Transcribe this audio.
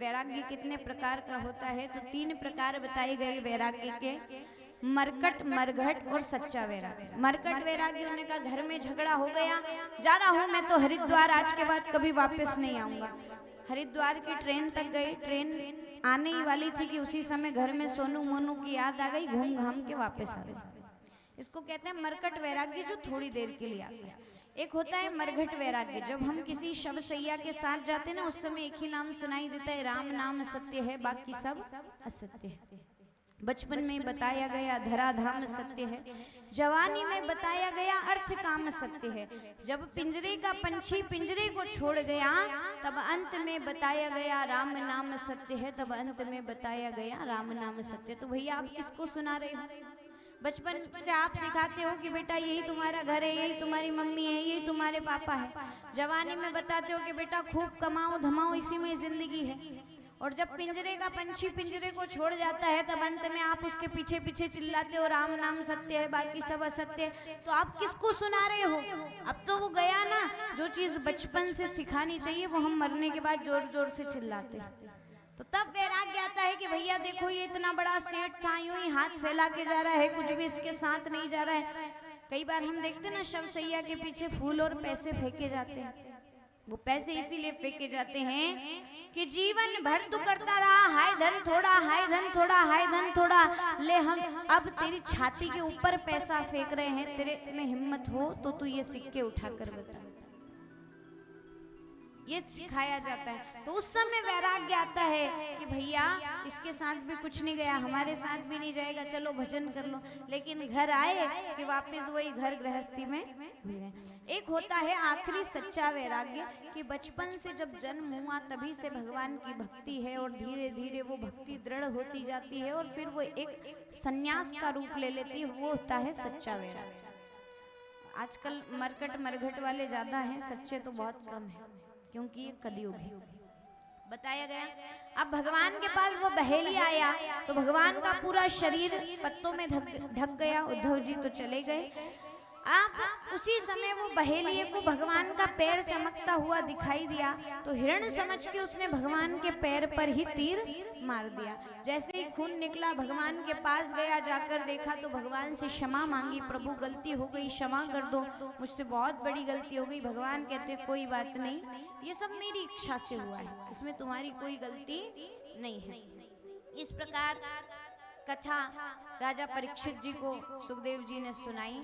वैराग्य कितने प्रकार का होता है, तो 3 प्रकार बताए गए वैराग्य के, मरकट, मरघट और सच्चा वैराग्य। मरकट वैराग्य होने का, घर में झगड़ा हो गया, जा रहा हूं मैं तो हरिद्वार, आज के बाद कभी वापस नहीं आऊंगा। हरिद्वार की ट्रेन तक गई, ट्रेन आने ही वाली थी कि उसी समय घर में सोनू मोनू की याद आ गई, घूम घाम के वापस आ गई। इसको कहते हैं मरकट वैराग्य, जो थोड़ी देर के लिए आता है। एक होता है मरघट वैराग्य, जब हम किसी शव सैया के साथ जाते हैं ना, उस समय एक ही नाम सुनाई देता है, राम नाम सत्य है, बाकी सब असत्य है। बचपन में बताया गया धराधाम सत्य है, जवानी में बताया गया अर्थ काम सत्य है, जब पिंजरे का पंछी पिंजरे को छोड़ गया, तब अंत में बताया गया राम नाम सत्य है, तब अंत में बताया गया राम नाम सत्य। तो भैया आप किसको सुना रहे हो? बचपन से आप सिखाते हो कि बेटा यही तुम्हारा घर है, यही तुम्हारी मम्मी है, यही तुम्हारे पापा है। जवानी में बताते हो कि बेटा खूब कमाओ धमाओ, इसी में जिंदगी है। और जब पिंजरे का पंछी पिंजरे को छोड़ जाता है, तब अंत में आप उसके पीछे पीछे चिल्लाते हो राम नाम सत्य है, बाकी सब असत्य है। तो आप किसको सुना रहे हो? अब तो वो गया ना, जो चीज बचपन से सिखानी चाहिए वो हम मरने के बाद जोर जोर से चिल्लाते हैं। तो तब वैराग्य आता है कि भैया देखो ये इतना बड़ा सेठ था, यूं ही हाथ फैला के जा रहा है, कुछ भी इसके साथ नहीं जा रहा है। कई बार हम देखते हैं ना, शव सैया के पीछे फूल और पैसे फेंके जाते हैं। वो पैसे इसीलिए फेंके जाते हैं कि जीवन भर तू करता रहा हाय धन थोड़ा, हाय धन थोड़ा, हाय धन थोड़ा, ले हम अब तेरी छाती के ऊपर पैसा फेंक रहे हैं, तेरे में हिम्मत हो तो तू ये सिक्के उठा कर बता। ये सिखाया जाता है। तो उस समय वैराग्य आता है कि भैया इसके साथ भी कुछ नहीं गया, हमारे साथ भी नहीं जाएगा, चलो भजन कर लो। लेकिन घर आए कि वापस वही घर गृहस्थी में भूल गए। एक होता है आखिरी सच्चा वैराग्य कि बचपन से जब जन्म हुआ तभी से भगवान की भक्ति है, और धीरे धीरे वो भक्ति दृढ़ होती जाती है, और फिर वो एक संन्यास का रूप ले लेती है। वो होता है सच्चा वैराग्य। आजकल मरकट मरघट वाले ज्यादा हैं, सच्चे तो बहुत कम है, क्योंकि ये कलयुग है। बताया गया अब भगवान के पास वो बहेली आया, तो भगवान का पूरा शरीर पत्तों में ढक गया। उद्धव जी तो चले गए। अब उसी समय वो बहेलिए को भगवान का पैर चमकता हुआ दिखाई दिया, तो हिरण समझ के उसने भगवान के पैर पर ही तीर मार दिया। जैसे ही खून निकला, भगवान के पास गया, जाकर देखा तो भगवान से क्षमा मांगी, प्रभु गलती हो गई, क्षमा कर दो, मुझसे बहुत बड़ी गलती हो गई। भगवान कहते कोई बात नहीं, ये सब मेरी इच्छा से हुआ है, इसमें तुम्हारी कोई गलती नहीं है। इस प्रकार कथा राजा परीक्षित जी को सुखदेव जी ने सुनाई।